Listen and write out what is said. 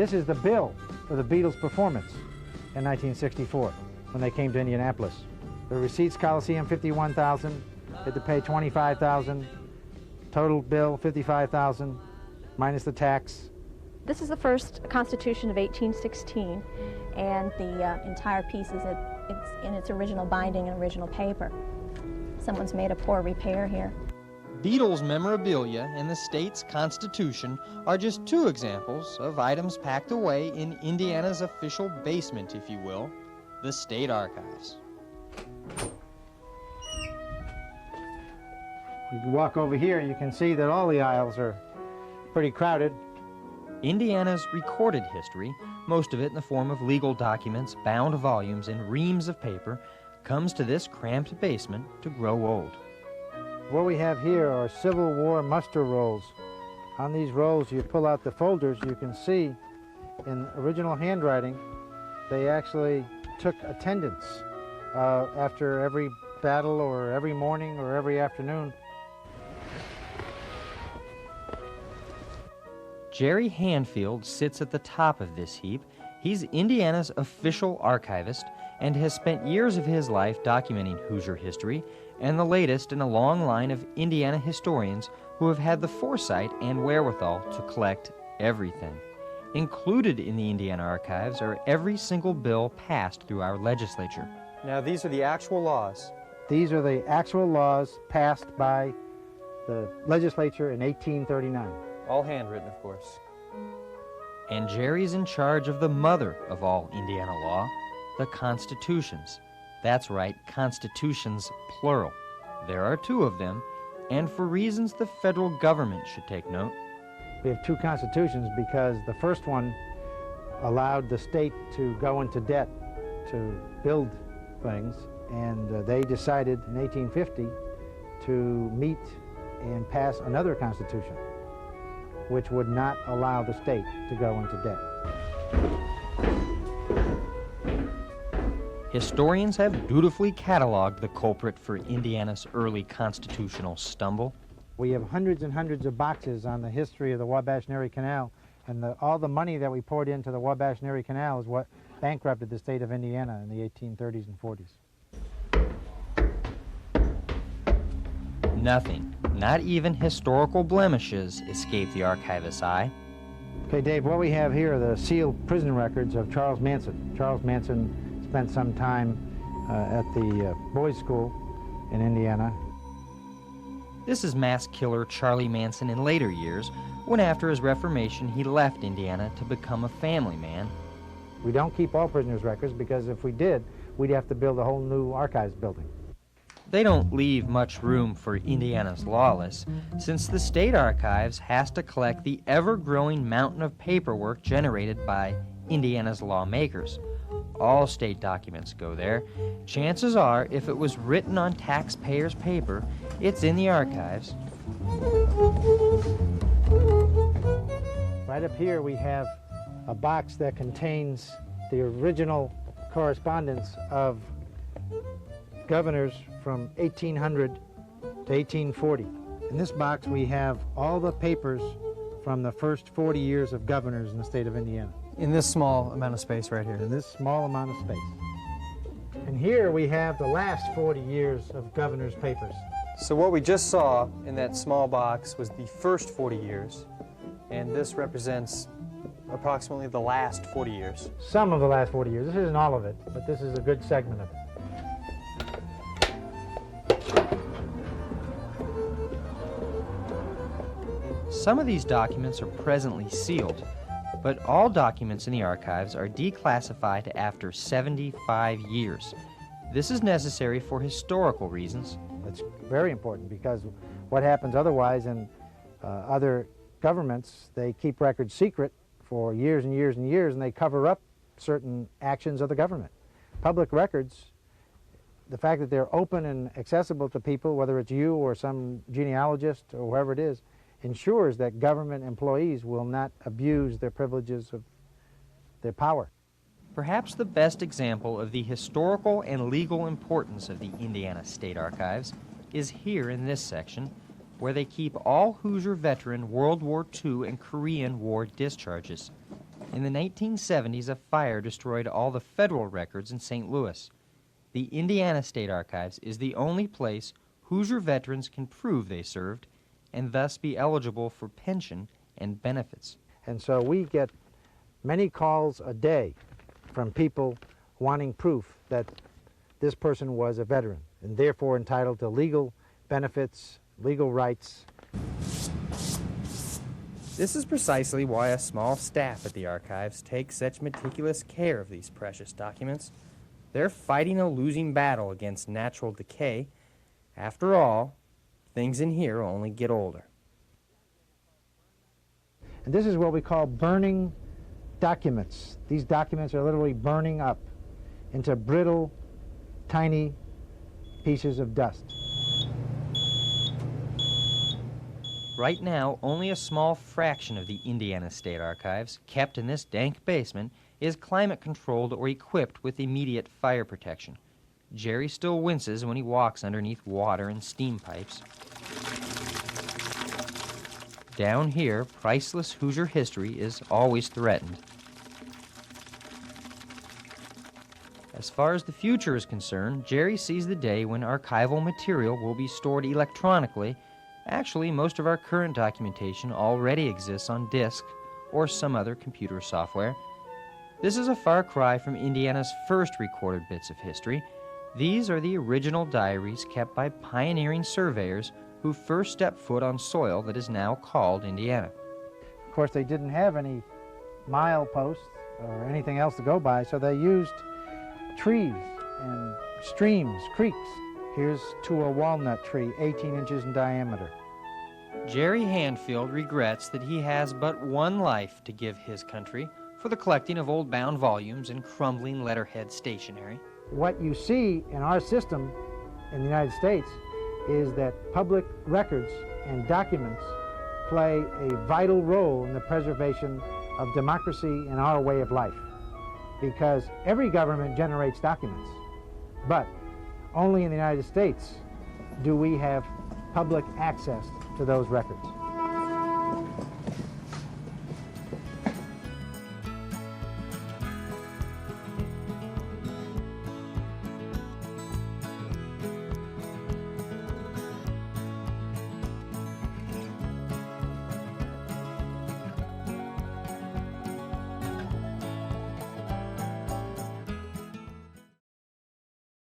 This is the bill for the Beatles' performance in 1964 when they came to Indianapolis. The receipts, Coliseum, $51,000. Had to pay $25,000. Total bill, $55,000, minus the tax. This is the first Constitution of 1816, and the entire piece is it's in its original binding and original paper. Someone's made a poor repair here. Beatles memorabilia and the state's constitution are just two examples of items packed away in Indiana's official basement, if you will, the State Archives. You can walk over here, you can see that all the aisles are pretty crowded. Indiana's recorded history, most of it in the form of legal documents, bound volumes, and reams of paper, comes to this cramped basement to grow old. What we have here are Civil War muster rolls. On these rolls, you pull out the folders, you can see in original handwriting, they actually took attendance after every battle or every morning or every afternoon. Jerry Hanfield sits at the top of this heap. He's Indiana's official archivist and has spent years of his life documenting Hoosier history and the latest in a long line of Indiana historians who have had the foresight and wherewithal to collect everything. Included in the Indiana archives are every single bill passed through our legislature. Now, these are the actual laws. These are the actual laws passed by the legislature in 1839. All handwritten, of course. And Jerry's in charge of the mother of all Indiana law, the constitutions. That's right, constitutions, plural. There are two of them, and for reasons the federal government should take note. We have two constitutions because the first one allowed the state to go into debt to build things, and they decided in 1850 to meet and pass another constitution, which would not allow the state to go into debt. Historians have dutifully cataloged the culprit for Indiana's early constitutional stumble. We have hundreds and hundreds of boxes on the history of the Wabash-Erie Canal, and all the money that we poured into the Wabash-Erie Canal is what bankrupted the state of Indiana in the 1830s and 40s. Nothing, not even historical blemishes, escape the archivist's eye. Okay, Dave, what we have here are the sealed prison records of Charles Manson. Charles Manson spent some time at the boys' school in Indiana. This is mass killer Charlie Manson in later years, when after his reformation he left Indiana to become a family man. We don't keep all prisoners' records because if we did, we'd have to build a whole new archives building. They don't leave much room for Indiana's lawless, since the state archives has to collect the ever-growing mountain of paperwork generated by Indiana's lawmakers. All state documents go there. Chances are, if it was written on taxpayers' paper, it's in the archives. Right up here we have a box that contains the original correspondence of governors from 1800 to 1840. In this box we have all the papers from the first 40 years of governors in the state of Indiana. In this small amount of space right here. In this small amount of space. And here we have the last 40 years of governors' papers. So what we just saw in that small box was the first 40 years, and this represents approximately the last 40 years. Some of the last 40 years. This isn't all of it, but this is a good segment of it. Some of these documents are presently sealed, but all documents in the archives are declassified after 75 years. This is necessary for historical reasons. It's very important because what happens otherwise in other governments, they keep records secret for years and years and years, and they cover up certain actions of the government. Public records, the fact that they're open and accessible to people, whether it's you or some genealogist or whoever it is, ensures that government employees will not abuse their privileges of their power. Perhaps the best example of the historical and legal importance of the Indiana State Archives is here in this section, where they keep all Hoosier veteran World War II and Korean War discharges. In the 1970s, a fire destroyed all the federal records in St. Louis. The Indiana State Archives is the only place Hoosier veterans can prove they served and thus be eligible for pension and benefits. And so we get many calls a day from people wanting proof that this person was a veteran and therefore entitled to legal benefits, legal rights. This is precisely why a small staff at the archives takes such meticulous care of these precious documents. They're fighting a losing battle against natural decay. After all, things in here only get older. And this is what we call burning documents. These documents are literally burning up into brittle, tiny pieces of dust. Right now, only a small fraction of the Indiana State Archives, kept in this dank basement, is climate-controlled or equipped with immediate fire protection. Jerry still winces when he walks underneath water and steam pipes. Down here, priceless Hoosier history is always threatened. As far as the future is concerned, Jerry sees the day when archival material will be stored electronically. Actually, most of our current documentation already exists on disk or some other computer software. This is a far cry from Indiana's first recorded bits of history. These are the original diaries kept by pioneering surveyors who first stepped foot on soil that is now called Indiana. Of course, they didn't have any mileposts or anything else to go by, so they used trees and streams, creeks. Here's to a walnut tree, 18 inches in diameter. Jerry Handfield regrets that he has but one life to give his country for the collecting of old bound volumes and crumbling letterhead stationery. What you see in our system in the United States is that public records and documents play a vital role in the preservation of democracy and our way of life. Because every government generates documents, but only in the United States do we have public access to those records.